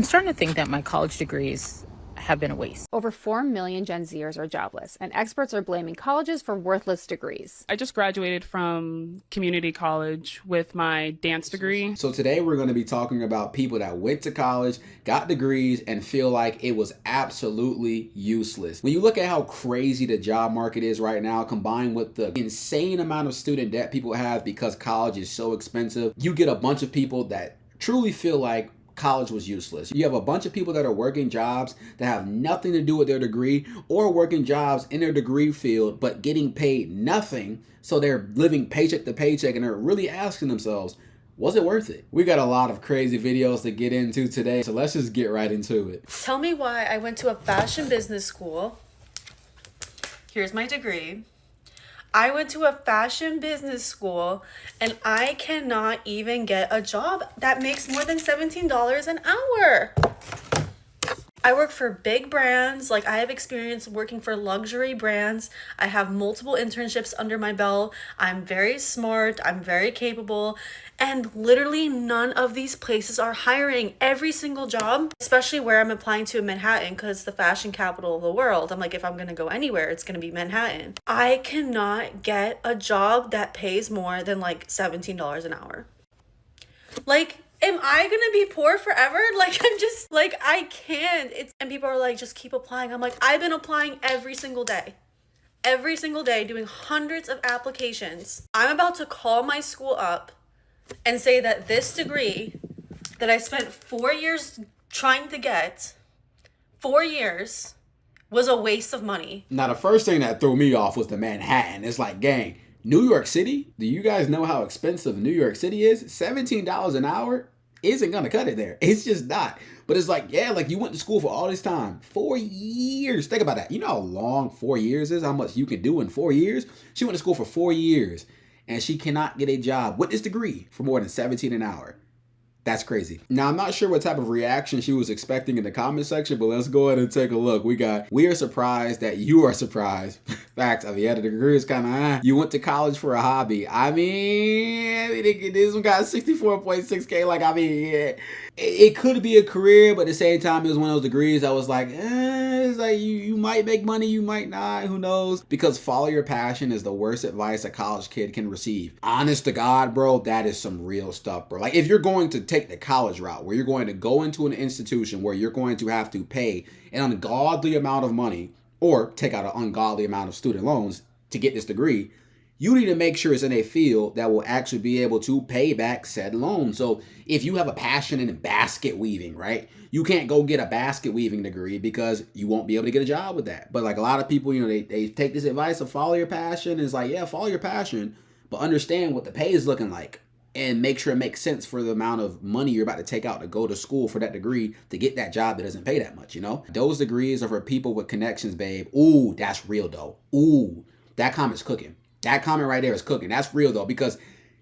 I'm starting to think that my college degrees have been a waste. Over 4 million Gen Zers are jobless, and experts are blaming colleges for worthless degrees. I just graduated from community college with my dance degree. So today we're going to be talking about people that went to college, got degrees, and feel like it was absolutely useless. When you look at how crazy the job market is right now, combined with the insane amount of student debt people have because college is so expensive, you get a bunch of people that truly feel like college was useless. You have a bunch of people that are working jobs that have nothing to do with their degree, or working jobs in their degree field but getting paid nothing, so they're living paycheck to paycheck, and they're really asking themselves, was it worth it? We got a lot of crazy videos to get into today, so let's just get right into it. Tell me why I went to a fashion business school. Here's my degree. I went to a fashion business school and I cannot even get a job that makes more than $17 an hour. I work for big brands. Like, I have experience working for luxury brands. I have multiple internships under my belt. I'm very smart. I'm very capable. And literally none of these places are hiring. Every single job, especially where I'm applying to in Manhattan, because it's the fashion capital of the world. I'm like, if I'm going to go anywhere, it's going to be Manhattan. I cannot get a job that pays more than like $17 an hour. Like, am I gonna be poor forever? Like, I'm just like, I can't. And people are like, just keep applying. I'm like, I've been applying every single day doing hundreds of applications. I'm about to call my school up and say that this degree that I spent 4 years trying to get, 4 years, was a waste of money. Now, the first thing that threw me off was the Manhattan. It's like, gang, New York City? Do you guys know how expensive New York City is? $17 an hour isn't gonna cut it there. It's just not. But it's like, yeah, like, you went to school for all this time. 4 years. Think about that. You know how long 4 years is? How much you can do in 4 years? She went to school for 4 years and she cannot get a job with this degree for more than 17 an hour. That's crazy. Now, I'm not sure what type of reaction she was expecting in the comment section, but let's go ahead and take a look. We are surprised that you are surprised. Facts. I mean, yeah, the degree is kind of, you went to college for a hobby. I mean, this one got 64.6K. Like, I mean, yeah, it could be a career, but at the same time, it was one of those degrees I was like, it's like, you might make money, you might not, who knows? Because follow your passion is the worst advice a college kid can receive. Honest to God, bro, that is some real stuff, bro. Like, if you're going to take the college route, where you're going to go into an institution where you're going to have to pay an ungodly amount of money or take out an ungodly amount of student loans to get this degree, you need to make sure it's in a field that will actually be able to pay back said loan. So if you have a passion in basket weaving, right, you can't go get a basket weaving degree because you won't be able to get a job with that. But like, a lot of people, you know, they take this advice of follow your passion. It's like, yeah, follow your passion, but understand what the pay is looking like and make sure it makes sense for the amount of money you're about to take out to go to school for that degree to get that job that doesn't pay that much, you know? Those degrees are for people with connections, babe. Ooh, that's real though. Ooh, that comment's cooking. That comment right there is cooking. That's real though, because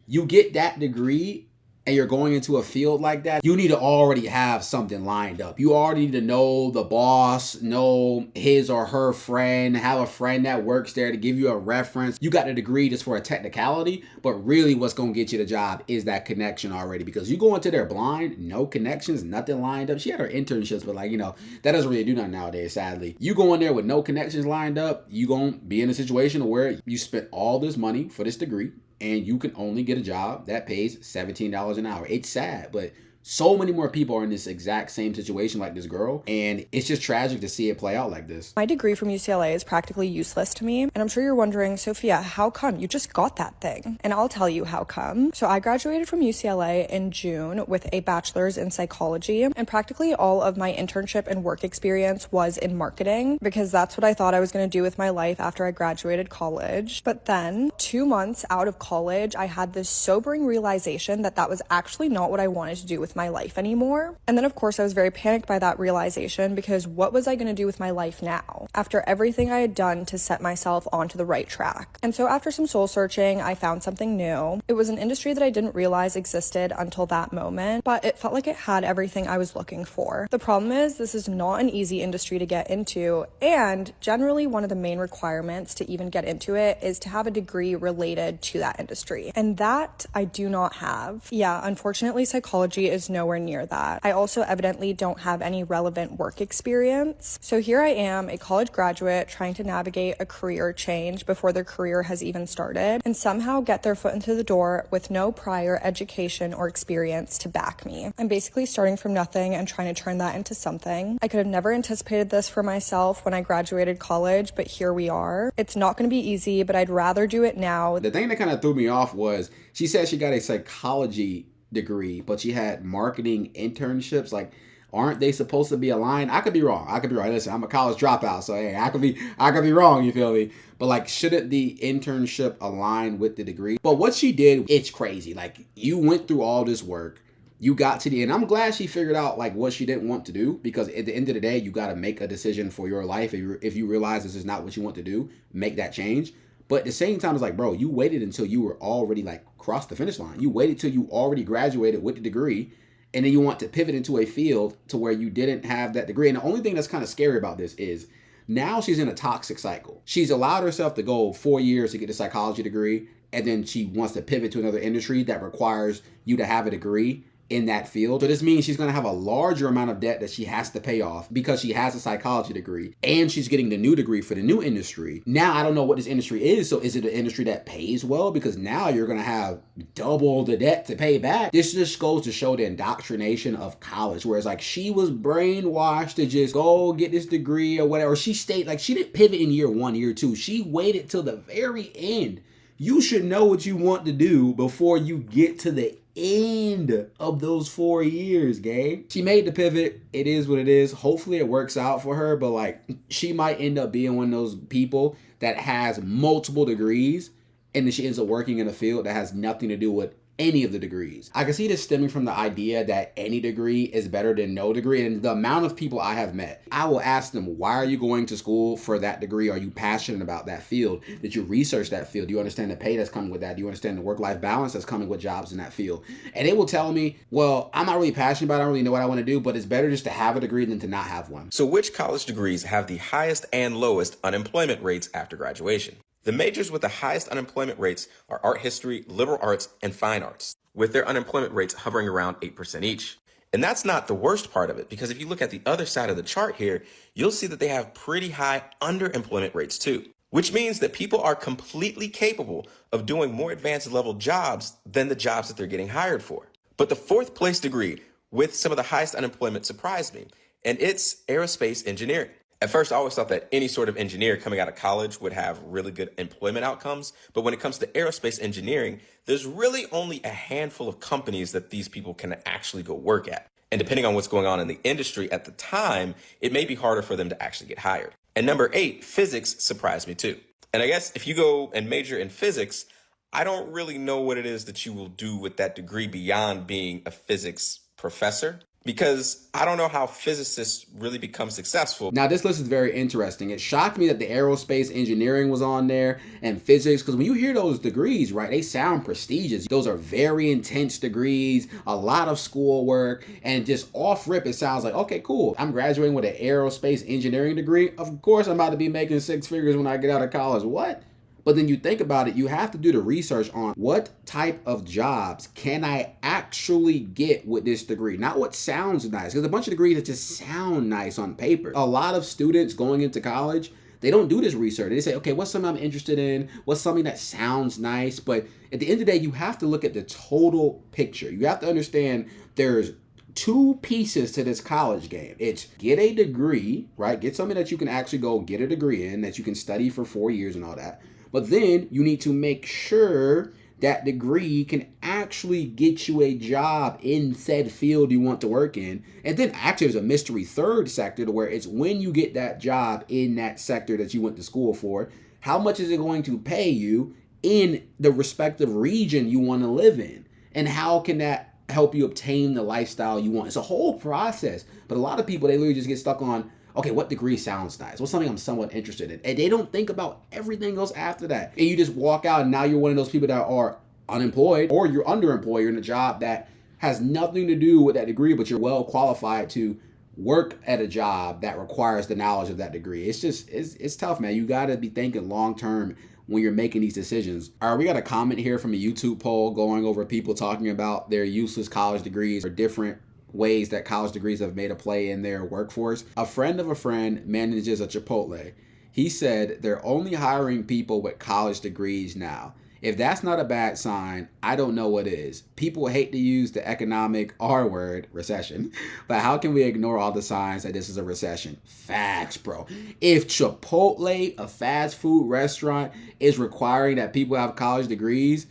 you get that degree and you're going into a field like that, you need to already have something lined up. You already need to know the boss, know his or her friend, have a friend that works there to give you a reference. You got a degree just for a technicality, but really what's going to get you the job is that connection already, because you go into there blind, no connections, nothing lined up. She had her internships, but like, you know, that doesn't really do nothing nowadays, sadly. You go in there with no connections lined up, you going to be in a situation where you spent all this money for this degree, and you can only get a job that pays $17 an hour. It's sad, but so many more people are in this exact same situation like this girl, and it's just tragic to see it play out like this. My degree from UCLA is practically useless to me, and I'm sure you're wondering, Sophia, how come you just got that thing? And I'll tell you how come. So I graduated from UCLA in June with a bachelor's in psychology, and practically all of my internship and work experience was in marketing, because that's what I thought I was going to do with my life after I graduated college. But then 2 months out of college, I had this sobering realization that that was actually not what I wanted to do with my life anymore. And then of course I was very panicked by that realization, because what was I going to do with my life now after everything I had done to set myself onto the right track? And so after some soul searching, I found something new. It was an industry that I didn't realize existed until that moment, but it felt like it had everything I was looking for. The problem is, this is not an easy industry to get into, and generally one of the main requirements to even get into it is to have a degree related to that industry, and that I do not have. Yeah, unfortunately psychology is is nowhere near that. I also evidently don't have any relevant work experience. So here I am, a college graduate trying to navigate a career change before their career has even started and somehow get their foot into the door with no prior education or experience to back me. I'm basically starting from nothing and trying to turn that into something. I could have never anticipated this for myself when I graduated college, but here we are. It's not going to be easy, but I'd rather do it now. The thing that kind of threw me off was she said she got a psychology degree, but she had marketing internships. Like, aren't they supposed to be aligned? I could be wrong. Listen, I'm a college dropout, so hey, I could be wrong, you feel me? But like, shouldn't the internship align with the degree? But what she did, it's crazy. Like, you went through all this work. You got to the end. I'm glad she figured out like what she didn't want to do, because at the end of the day, you got to make a decision for your life. If you realize this is not what you want to do, make that change. But at the same time, it's like, bro, you waited until you were already like crossed the finish line. You waited till you already graduated with the degree, and then you want to pivot into a field to where you didn't have that degree. And the only thing that's kind of scary about this is now she's in a toxic cycle. She's allowed herself to go 4 years to get a psychology degree, and then she wants to pivot to another industry that requires you to have a degree in that field. So this means she's going to have a larger amount of debt that she has to pay off because she has a psychology degree, and she's getting the new degree for the new industry. Now, I don't know what this industry is. So is it an industry that pays well? Because now you're going to have double the debt to pay back. This just goes to show the indoctrination of college, whereas like she was brainwashed to just go get this degree or whatever. She stayed, like, she didn't pivot in year 1, year 2. She waited till the very end. You should know what you want to do before you get to the end of those 4 years, gang. She made the pivot. It is what it is. Hopefully it works out for her, but like, she might end up being one of those people that has multiple degrees and then she ends up working in a field that has nothing to do with any of the degrees. I can see this stemming from the idea that any degree is better than no degree. And the amount of people I have met, I will ask them, why are you going to school for that degree? Are you passionate about that field? Did you research that field? Do you understand the pay that's coming with that? Do you understand the work-life balance that's coming with jobs in that field? And they will tell me, well, I'm not really passionate about it. I don't really know what I want to do, but it's better just to have a degree than to not have one. So which college degrees have the highest and lowest unemployment rates after graduation? The majors with the highest unemployment rates are art history, liberal arts, and fine arts, with their unemployment rates hovering around 8% each. And that's not the worst part of it, because if you look at the other side of the chart here, you'll see that they have pretty high underemployment rates too, which means that people are completely capable of doing more advanced level jobs than the jobs that they're getting hired for. But the fourth place degree with some of the highest unemployment surprised me, and it's aerospace engineering. At first, I always thought that any sort of engineer coming out of college would have really good employment outcomes. But when it comes to aerospace engineering, there's really only a handful of companies that these people can actually go work at. And depending on what's going on in the industry at the time, it may be harder for them to actually get hired. And number 8, physics surprised me too. And I guess if you go and major in physics, I don't really know what it is that you will do with that degree beyond being a physics professor, because I don't know how physicists really become successful. Now, this list is very interesting. It shocked me that the aerospace engineering was on there and physics, because when you hear those degrees, right, they sound prestigious. Those are very intense degrees, a lot of schoolwork, and just off rip, it sounds like, okay, cool. I'm graduating with an aerospace engineering degree. Of course, I'm about to be making 6 figures when I get out of college. What? But then you think about it, you have to do the research on what type of jobs can I actually get with this degree? Not what sounds nice, because a bunch of degrees that just sound nice on paper. A lot of students going into college, they don't do this research. They say, okay, what's something I'm interested in? What's something that sounds nice? But at the end of the day, you have to look at the total picture. You have to understand there's 2 pieces to this college game. It's get a degree, right? Get something that you can actually go get a degree in, that you can study for 4 years and all that. But then you need to make sure that degree can actually get you a job in said field you want to work in. And then actually there's a mystery third sector to where it's when you get that job in that sector that you went to school for, how much is it going to pay you in the respective region you want to live in? And how can that help you obtain the lifestyle you want? It's a whole process. But a lot of people, they literally just get stuck on, okay, what degree sounds nice? What's something I'm somewhat interested in? And they don't think about everything else after that. And you just walk out and now you're one of those people that are unemployed, or you're underemployed. You're in a job that has nothing to do with that degree, but you're well qualified to work at a job that requires the knowledge of that degree. It's just, it's tough, man. You got to be thinking long-term when you're making these decisions. All right, we got a comment here from a YouTube poll going over people talking about their useless college degrees or different ways that college degrees have made a play in their workforce. A friend of a friend manages a Chipotle. He said they're only hiring people with college degrees now. If that's not a bad sign, I don't know what is. People hate to use the economic R word, recession, but how can we ignore all the signs that this is a recession? Facts, bro. If Chipotle, a fast food restaurant, is requiring that people have college degrees,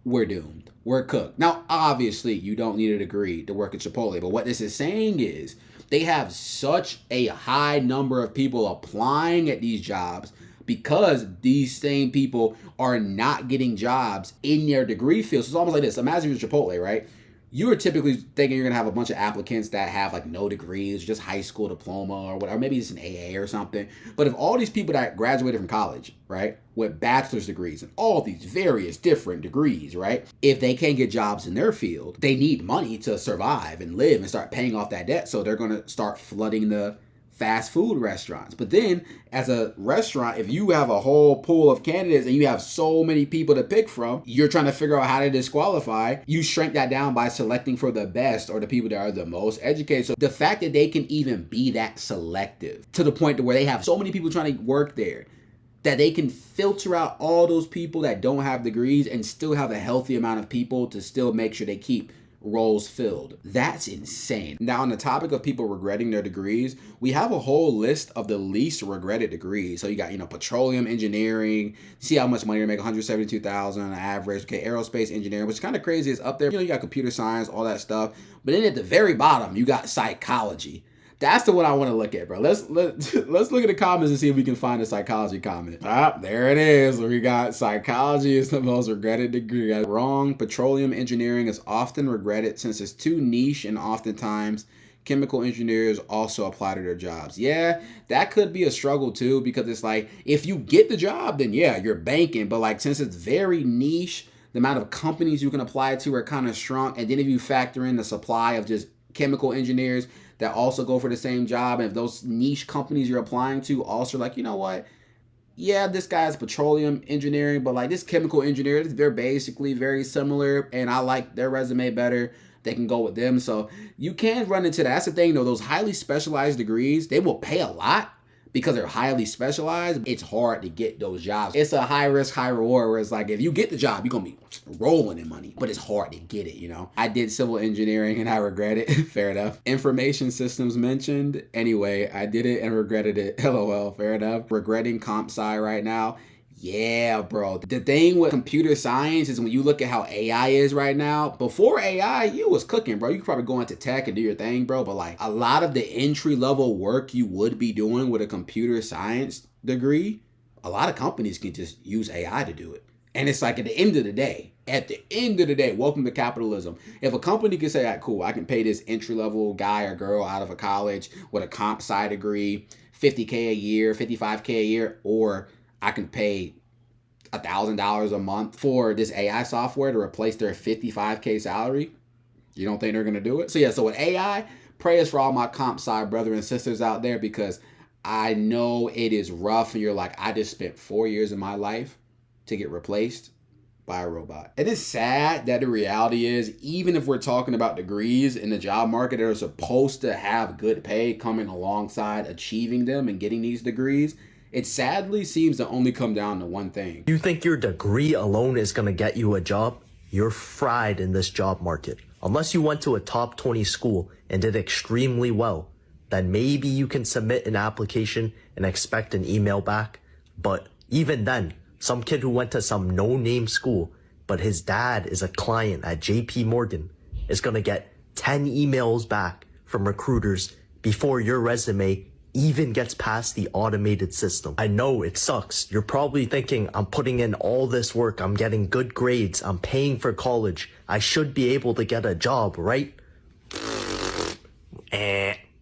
we're doomed. We're cooked. Now, obviously, you don't need a degree to work at Chipotle, but what this is saying is they have such a high number of people applying at these jobs because these same people are not getting jobs in their degree field. So it's almost like this. Imagine you're Chipotle, right? You are typically thinking you're going to have a bunch of applicants that have like no degrees, just high school diploma or whatever, maybe it's an AA or something. But if all these people that graduated from college, right, with bachelor's degrees and all these various different degrees, right, if they can't get jobs in their field, they need money to survive and live and start paying off that debt. So they're going to start flooding the fast food restaurants. But then as a restaurant, if you have a whole pool of candidates and you have so many people to pick from, you're trying to figure out how to disqualify. You shrink that down by selecting for the best or the people that are the most educated. So the fact that they can even be that selective to the point to where they have so many people trying to work there that they can filter out all those people that don't have degrees and still have a healthy amount of people to still make sure they keep roles filled. That's insane. Now, on the topic of people regretting their degrees, we have a whole list of the least regretted degrees. So you got, petroleum engineering. See how much money they make, $172,000 on average. Okay, aerospace engineering, which is kind of crazy. It's up there. You got computer science, all that stuff. But then at the very bottom, you got psychology. That's the one I want to look at, bro. Let's look at the comments and see if we can find a psychology comment. Ah, there it is. We got psychology is the most regretted degree. Wrong. Petroleum engineering is often regretted since it's too niche, and oftentimes chemical engineers also apply to their jobs. Yeah, that could be a struggle too, because it's like if you get the job, then yeah, you're banking. But like since it's very niche, the amount of companies you can apply to are kind of strong. And then if you factor in the supply of just chemical engineers that also go for the same job, and if those niche companies you're applying to also like, you know what, yeah, this guy's petroleum engineering, but like this chemical engineer, they're basically very similar and I like their resume better, they can go with them. So you can run into that. That's the thing though, those highly specialized degrees, they will pay a lot because they're highly specialized. It's hard to get those jobs. It's a high risk, high reward, where it's like, if you get the job, you're gonna be rolling in money, but it's hard to get it, I did civil engineering and I regret it. Fair enough. Information systems mentioned. Anyway, I did it and regretted it. LOL, fair enough. Regretting comp sci right now. Yeah, bro. The thing with computer science is when you look at how AI is right now, before AI, you was cooking, bro. You could probably go into tech and do your thing, bro. But like a lot of the entry level work you would be doing with a computer science degree, a lot of companies can just use AI to do it. And it's like at the end of the day, welcome to capitalism. If a company can say, all right, cool, I can pay this entry level guy or girl out of a college with a comp sci degree, $50K a year, $55K a year, or I can pay $1,000 a month for this AI software to replace their $55K salary. You don't think they're going to do it? So yeah, so with AI, prayers for all my comp sci brother and sisters out there, because I know it is rough and you're like, I just spent 4 years of my life to get replaced by a robot. It is sad that the reality is, even if we're talking about degrees in the job market that are supposed to have good pay coming alongside achieving them and getting these degrees, it sadly seems to only come down to one thing. You think your degree alone is going to get you a job? You're fried in this job market. Unless you went to a top 20 school and did extremely well, then maybe you can submit an application and expect an email back. But even then, some kid who went to some no-name school, but his dad is a client at JP Morgan, is going to get 10 emails back from recruiters before your resume even gets past the automated system. I know it sucks. You're probably thinking, I'm putting in all this work, I'm getting good grades, I'm paying for college, I should be able to get a job, right?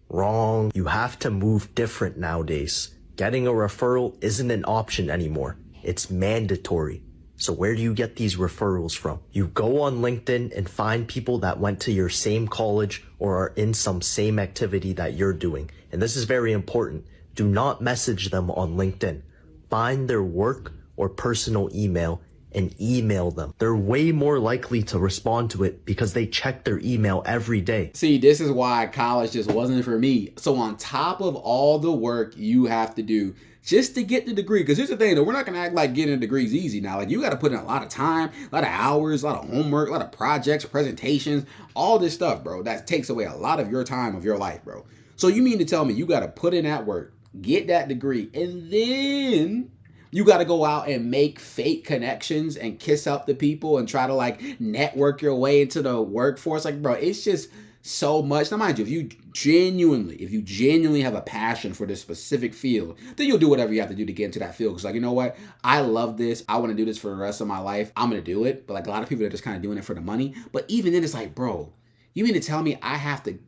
Wrong. You have to move different nowadays. Getting a referral isn't an option anymore. It's mandatory. So where do you get these referrals from? You go on LinkedIn and find people that went to your same college or are in some same activity that you're doing. And this is very important. Do not message them on LinkedIn. Find their work or personal email and email them. They're way more likely to respond to it because they check their email every day. See, this is why college just wasn't for me. So on top of all the work you have to do just to get the degree, because here's the thing though, we're not gonna act like getting a degree is easy now. Like, you gotta put in a lot of time, a lot of hours, a lot of homework, a lot of projects, presentations, all this stuff, bro. That takes away a lot of your time of your life, bro. So you mean to tell me you gotta put in that work, get that degree, and then you got to go out and make fake connections and kiss up to people and try to like network your way into the workforce? Like, bro, it's just so much. Now, mind you, if you genuinely have a passion for this specific field, then you'll do whatever you have to do to get into that field. Because, like, you know what? I love this. I want to do this for the rest of my life. I'm going to do it. But like, a lot of people are just kind of doing it for the money. But even then, it's like, bro, you mean to tell me I have to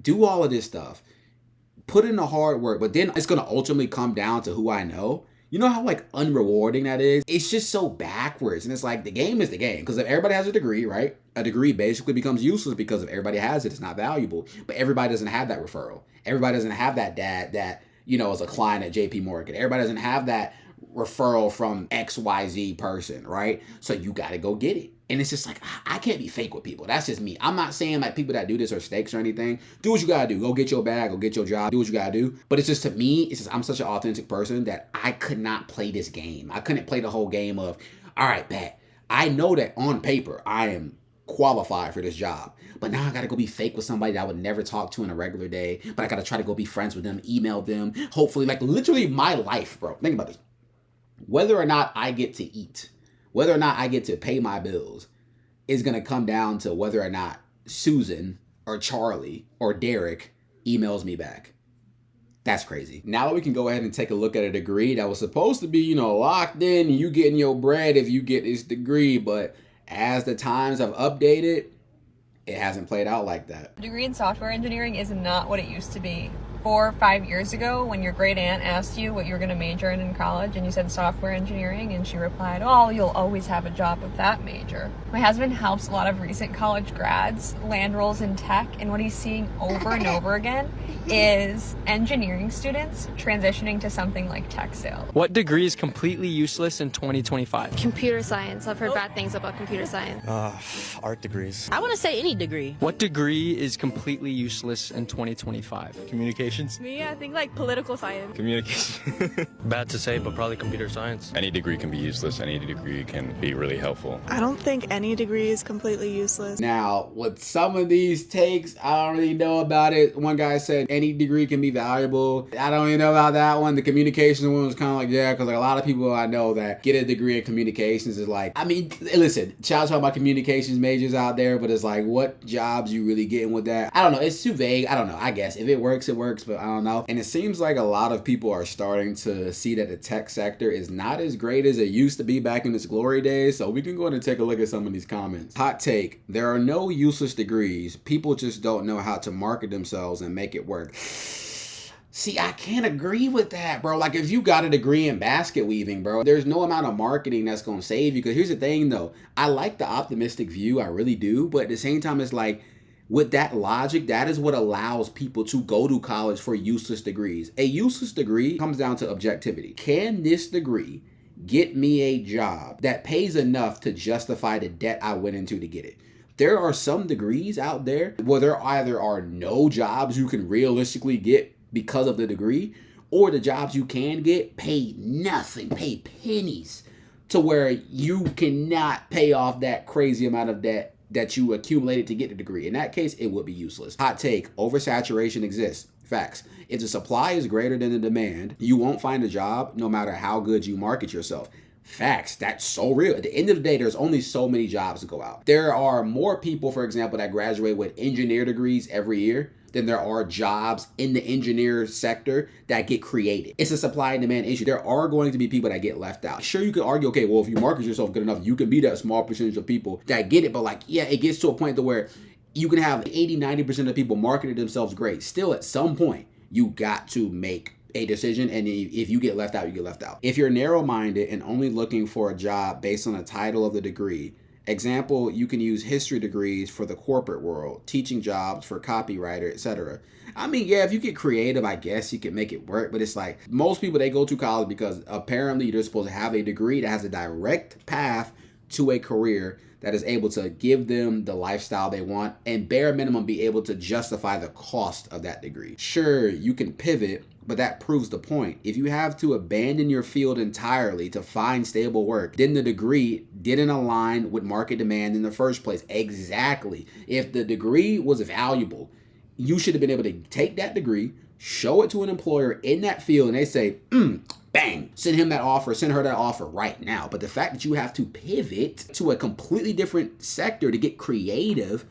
do all of this stuff, put in the hard work, but then it's going to ultimately come down to who I know? You know how like unrewarding that is? It's just so backwards. And it's like, the game is the game. Because if everybody has a degree, right? A degree basically becomes useless because if everybody has it, it's not valuable. But everybody doesn't have that referral. Everybody doesn't have that dad that, you know, is a client at JP Morgan. Everybody doesn't have that referral from XYZ person, right? So you got to go get it. And it's just like, I can't be fake with people. That's just me. I'm not saying like people that do this are snakes or anything. Do what you gotta do. Go get your bag, go get your job, do what you gotta do. But it's just, to me, it's just, I'm such an authentic person that I could not play this game. I couldn't play the whole game of, all right, bet, I know that on paper I am qualified for this job, but now I gotta go be fake with somebody that I would never talk to in a regular day, but I gotta try to go be friends with them, email them, hopefully, like literally my life, bro. Think about this. Whether or not I get to eat, whether or not I get to pay my bills, is going to come down to whether or not Susan or Charlie or Derek emails me back. That's crazy. Now that we can go ahead and take a look at a degree that was supposed to be, you know, locked in, you getting your bread if you get this degree, but as the times have updated, it hasn't played out like that. A degree in software engineering is not what it used to be. 4 or 5 years ago, when your great aunt asked you what you were going to major in college and you said software engineering, and she replied, oh, you'll always have a job with that major. My husband helps a lot of recent college grads land roles in tech, and what he's seeing over and over again is engineering students transitioning to something like tech sales. What degree is completely useless in 2025? Computer science. I've heard bad things about computer science. Art degrees. I want to say any degree. What degree is completely useless in 2025? Communications. Me, I think like political science. Communication. Bad to say, but probably computer science. Any degree can be useless. Any degree can be really helpful. I don't think any degree is completely useless. Now, with some of these takes, I don't really know about it. One guy said any degree can be valuable. I don't even know about that one. The communications one was kind of like, yeah, because like a lot of people I know that get a degree in communications is like, I mean, listen, shout out my communications majors out there, but it's like, what jobs you really getting with that? I don't know. It's too vague. I don't know. I guess if it works, it works, but I don't know. And it seems like a lot of people are starting to see that the tech sector is not as great as it used to be back in its glory days. So we can go ahead and take a look at some of these comments. Hot take: there are no useless degrees. People just don't know how to market themselves and make it work. See, I can't agree with that, bro. Like, if you got a degree in basket weaving, bro, there's no amount of marketing that's going to save you. Because here's the thing, though. I like the optimistic view. I really do. But at the same time, it's like, with that logic, that is what allows people to go to college for useless degrees. A useless degree comes down to objectivity. Can this degree get me a job that pays enough to justify the debt I went into to get it? There are some degrees out there where there either are no jobs you can realistically get because of the degree, or the jobs you can get pay nothing, pay pennies, to where you cannot pay off that crazy amount of debt that you accumulated to get the degree. In that case, it would be useless. Hot take: oversaturation exists. Facts. If the supply is greater than the demand, you won't find a job no matter how good you market yourself. Facts. That's so real. At the end of the day, there's only so many jobs to go out. There are more people, for example, that graduate with engineer degrees every year than there are jobs in the engineer sector that get created. It's a supply and demand issue. There are going to be people that get left out. Sure, you could argue, okay, well, if you market yourself good enough, you can be that small percentage of people that get it. But like, yeah, it gets to a point to where you can have 80-90% of people marketing themselves great. Still, at some point, you got to make a decision, and if you get left out, you get left out. If you're narrow-minded and only looking for a job based on the title of the degree Example, you can use history degrees for the corporate world, teaching jobs for copywriter, etc. I mean, yeah, if you get creative, I guess you can make it work, but it's like most people, they go to college because apparently you're supposed to have a degree that has a direct path to a career that is able to give them the lifestyle they want and bare minimum be able to justify the cost of that degree. Sure, you can pivot, but that proves the point. If you have to abandon your field entirely to find stable work, then the degree didn't align with market demand in the first place. Exactly. If the degree was valuable, you should have been able to take that degree, show it to an employer in that field, and they say, bang, send him that offer, send her that offer right now. But the fact that you have to pivot to a completely different sector to get creative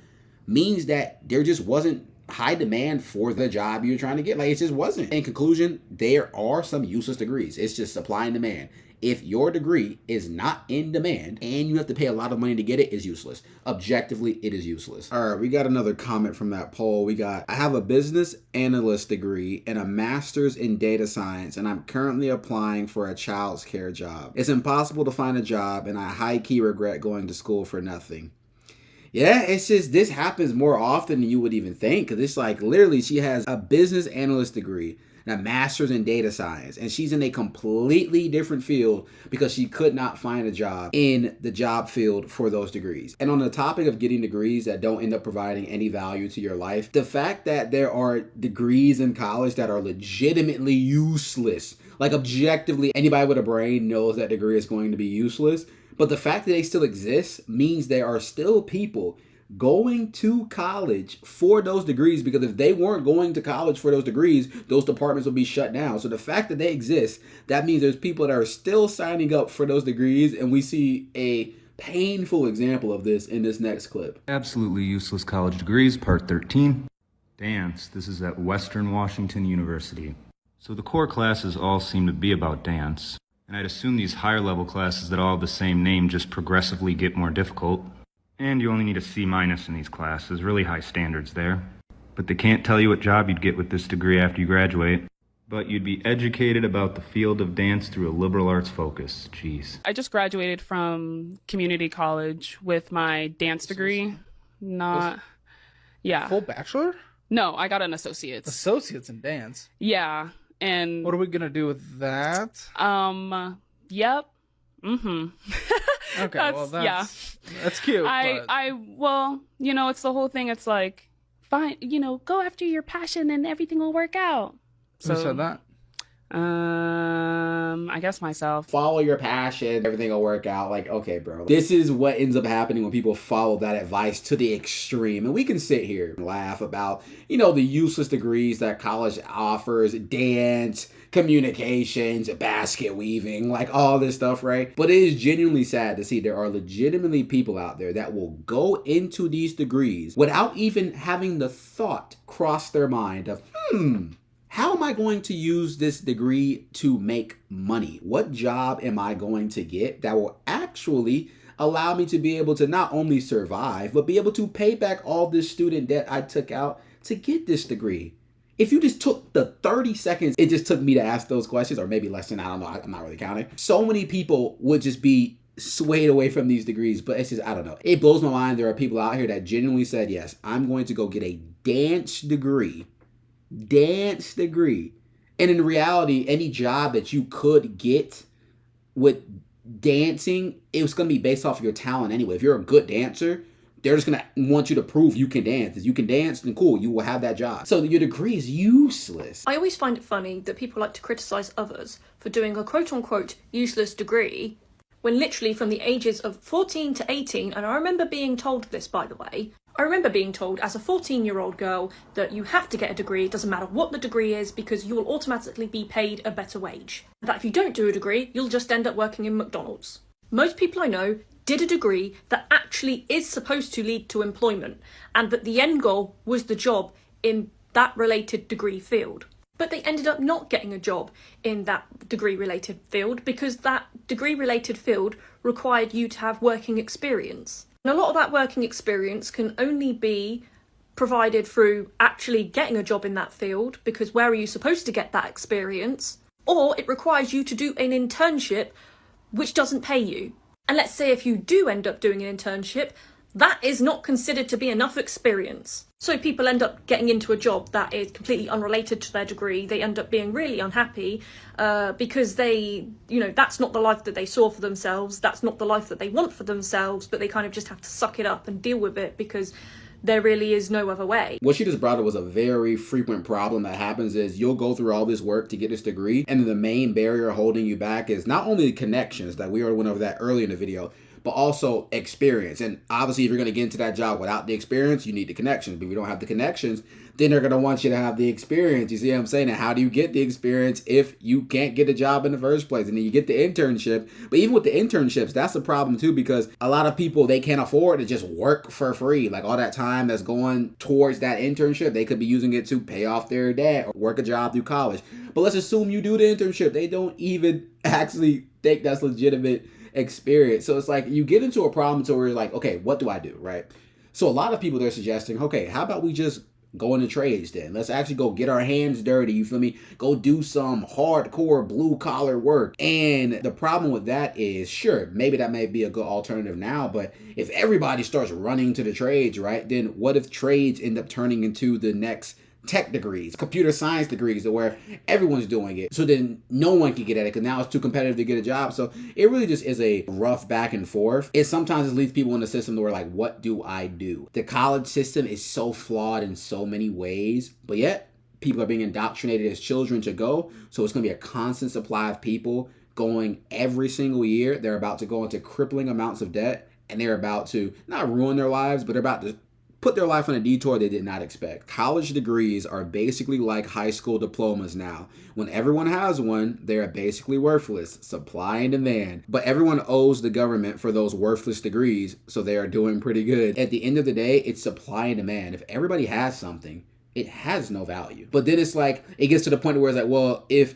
means that there just wasn't high demand for the job you're trying to get. Like, it just wasn't. In conclusion, there are some useless degrees. It's just supply and demand. If your degree is not in demand and you have to pay a lot of money to get it, it's useless. Objectively, it is useless. All right, we got another comment from that poll. I have a business analyst degree and a master's in data science, and I'm currently applying for a child's care job. It's impossible to find a job, and I high-key regret going to school for nothing. Yeah, it's just, this happens more often than you would even think, because it's like literally she has a business analyst degree and a master's in data science, and she's in a completely different field because she could not find a job in the job field for those degrees. And on the topic of getting degrees that don't end up providing any value to your life, the fact that there are degrees in college that are legitimately useless, like objectively anybody with a brain knows that degree is going to be useless, but the fact that they still exist means there are still people going to college for those degrees, because if they weren't going to college for those degrees, those departments would be shut down. So the fact that they exist, that means there's people that are still signing up for those degrees, and we see a painful example of this in this next clip. Absolutely useless college degrees, part 13. Dance. This is at Western Washington University. So the core classes all seem to be about dance, and I'd assume these higher level classes that all have the same name just progressively get more difficult. And you only need a C- in these classes, really high standards there. But they can't tell you what job you'd get with this degree after you graduate. But you'd be educated about the field of dance through a liberal arts focus. Jeez. I just graduated from community college with my dance degree. Full bachelor? No, I got an associate's. Associates in dance? Yeah, and... What are we gonna do with that? Yep. Mm-hmm. Okay, that's cute. Well, you know, it's the whole thing. It's like, fine, you know, go after your passion and everything will work out. Who said that? I guess myself. Follow your passion, everything will work out. Like, okay, bro. This is what ends up happening when people follow that advice to the extreme. And we can sit here and laugh about, you know, the useless degrees that college offers, dance, communications, basket weaving, like all this stuff, right? But it is genuinely sad to see there are legitimately people out there that will go into these degrees without even having the thought cross their mind of, how am I going to use this degree to make money? What job am I going to get that will actually allow me to be able to not only survive, but be able to pay back all this student debt I took out to get this degree? If you just took the 30 seconds it just took me to ask those questions, or maybe less than, I don't know, I'm not really counting, so many people would just be swayed away from these degrees. But it's just, I don't know. It blows my mind. There are people out here that genuinely said, yes, I'm going to go get a dance degree. And in reality, any job that you could get with dancing, it was going to be based off of your talent anyway. If you're a good dancer, they're just going to want you to prove you can dance. If you can dance, then cool, you will have that job. So your degree is useless. I always find it funny that people like to criticize others for doing a quote-unquote useless degree when literally from the ages of 14 to 18, and I remember being told this, by the way, I remember being told as a 14-year-old girl that you have to get a degree, it doesn't matter what the degree is, because you will automatically be paid a better wage. That if you don't do a degree, you'll just end up working in McDonald's. Most people I know did a degree that actually is supposed to lead to employment, and that the end goal was the job in that related degree field. But they ended up not getting a job in that degree-related field because that degree-related field required you to have working experience. And a lot of that working experience can only be provided through actually getting a job in that field, because where are you supposed to get that experience? Or it requires you to do an internship which doesn't pay you. And let's say if you do end up doing an internship, that is not considered to be enough experience. So people end up getting into a job that is completely unrelated to their degree. They end up being really unhappy because they, that's not the life that they saw for themselves. That's not the life that they want for themselves, but they kind of just have to suck it up and deal with it because there really is no other way. What she just brought up was a very frequent problem that happens is you'll go through all this work to get this degree, and then the main barrier holding you back is not only the connections that we already went over that earlier in the video, but also experience. And obviously, if you're going to get into that job without the experience, you need the connections. But if you don't have the connections, then they're going to want you to have the experience. You see what I'm saying? And how do you get the experience if you can't get a job in the first place? And then you get the internship. But even with the internships, that's the problem too, because a lot of people, they can't afford to just work for free. Like all that time that's going towards that internship, they could be using it to pay off their debt or work a job through college. But let's assume you do the internship. They don't even actually think that's legitimate experience. So it's like you get into a problem to where you're like, okay, what do I do, right? So a lot of people, they're suggesting, okay, how about we just go into trades then? Let's actually go get our hands dirty, you feel me? Go do some hardcore blue collar work. And the problem with that is, sure, maybe that may be a good alternative now, but if everybody starts running to the trades, right, then what if trades end up turning into the next tech degrees, computer science degrees, to where everyone's doing it? So then no one can get at it because now it's too competitive to get a job. So it really just is a rough back and forth. It sometimes leaves people in the system where like, what do I do? The college system is so flawed in so many ways, but yet people are being indoctrinated as children to go. So it's going to be a constant supply of people going every single year. They're about to go into crippling amounts of debt, and they're about to not ruin their lives, but they're about to put their life on a detour they did not expect. College degrees are basically like high school diplomas now. When everyone has one, they're basically worthless. Supply and demand. But everyone owes the government for those worthless degrees, so they are doing pretty good. At the end of the day, it's supply and demand. If everybody has something, it has no value. But then it's like, it gets to the point where it's like, well, if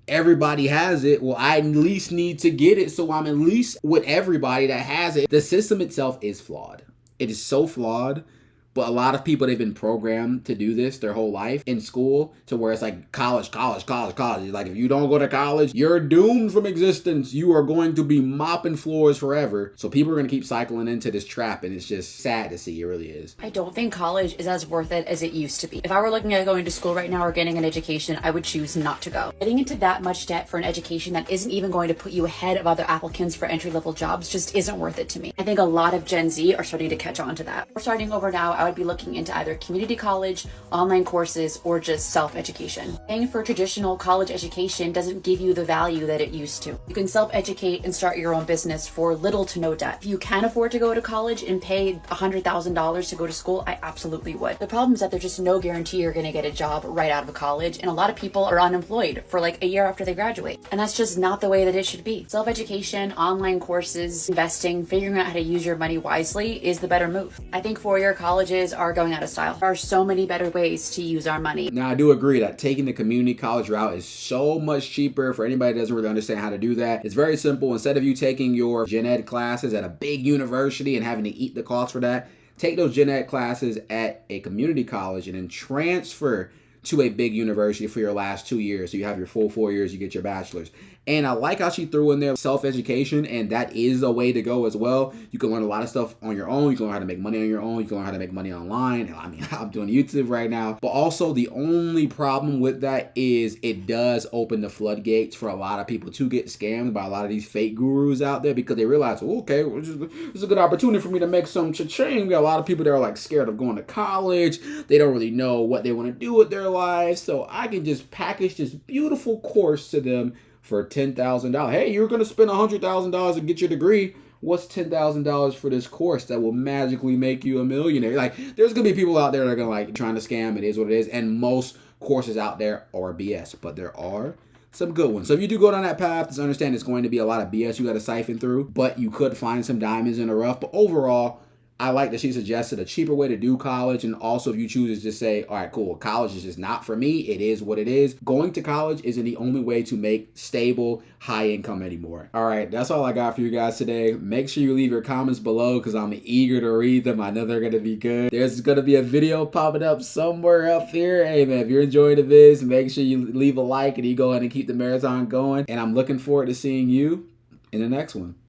everybody has it, well, I at least need to get it, so I'm at least with everybody that has it. The system itself is flawed. It is so flawed. But a lot of people, they've been programmed to do this their whole life in school, to where it's like college. Like if you don't go to college, you're doomed from existence. You are going to be mopping floors forever. So people are going to keep cycling into this trap, and it's just sad to see. It really is. I don't think college is as worth it as it used to be. If I were looking at going to school right now or getting an education, I would choose not to go. Getting into that much debt for an education that isn't even going to put you ahead of other applicants for entry-level jobs just isn't worth it to me. I think a lot of Gen Z are starting to catch on to that. We're starting over now. I would be looking into either community college, online courses, or just self-education. Paying for traditional college education doesn't give you the value that it used to. You can self-educate and start your own business for little to no debt. If you can afford to go to college and pay $100,000 to go to school, I absolutely would. The problem is that there's just no guarantee you're going to get a job right out of college, and a lot of people are unemployed for like a year after they graduate. And that's just not the way that it should be. Self-education, online courses, investing, figuring out how to use your money wisely is the better move. I think four-year colleges are going out of style. There are so many better ways to use our money. Now, I do agree that taking the community college route is so much cheaper for anybody that doesn't really understand how to do that. It's very simple. Instead of you taking your gen ed classes at a big university and having to eat the cost for that, take those gen ed classes at a community college and then transfer to a big university for your last 2 years. So you have your full 4 years, you get your bachelor's. And I like how she threw in there self-education, and that is a way to go as well. You can learn a lot of stuff on your own. You can learn how to make money on your own. You can learn how to make money online. I mean, I'm doing YouTube right now. But also the only problem with that is it does open the floodgates for a lot of people to get scammed by a lot of these fake gurus out there, because they realize, well, okay, this is a good opportunity for me to make some cha-ching. We got a lot of people that are like scared of going to college. They don't really know what they want to do with their lives. So I can just package this beautiful course to them for $10,000. Hey, you're going to spend $100,000 to get your degree. What's $10,000 for this course that will magically make you a millionaire? Like, there's going to be people out there that are going to like trying to scam. It is what it is. And most courses out there are BS, but there are some good ones. So if you do go down that path, just understand it's going to be a lot of BS you got to siphon through, but you could find some diamonds in the rough. But overall, I like that she suggested a cheaper way to do college. And also, if you choose to just say, all right, cool, college is just not for me, it is what it is. Going to college isn't the only way to make stable, high income anymore. All right, that's all I got for you guys today. Make sure you leave your comments below because I'm eager to read them. I know they're going to be good. There's going to be a video popping up somewhere up here. Hey, man, if you're enjoying the vids, make sure you leave a like and you go ahead and keep the marathon going. And I'm looking forward to seeing you in the next one.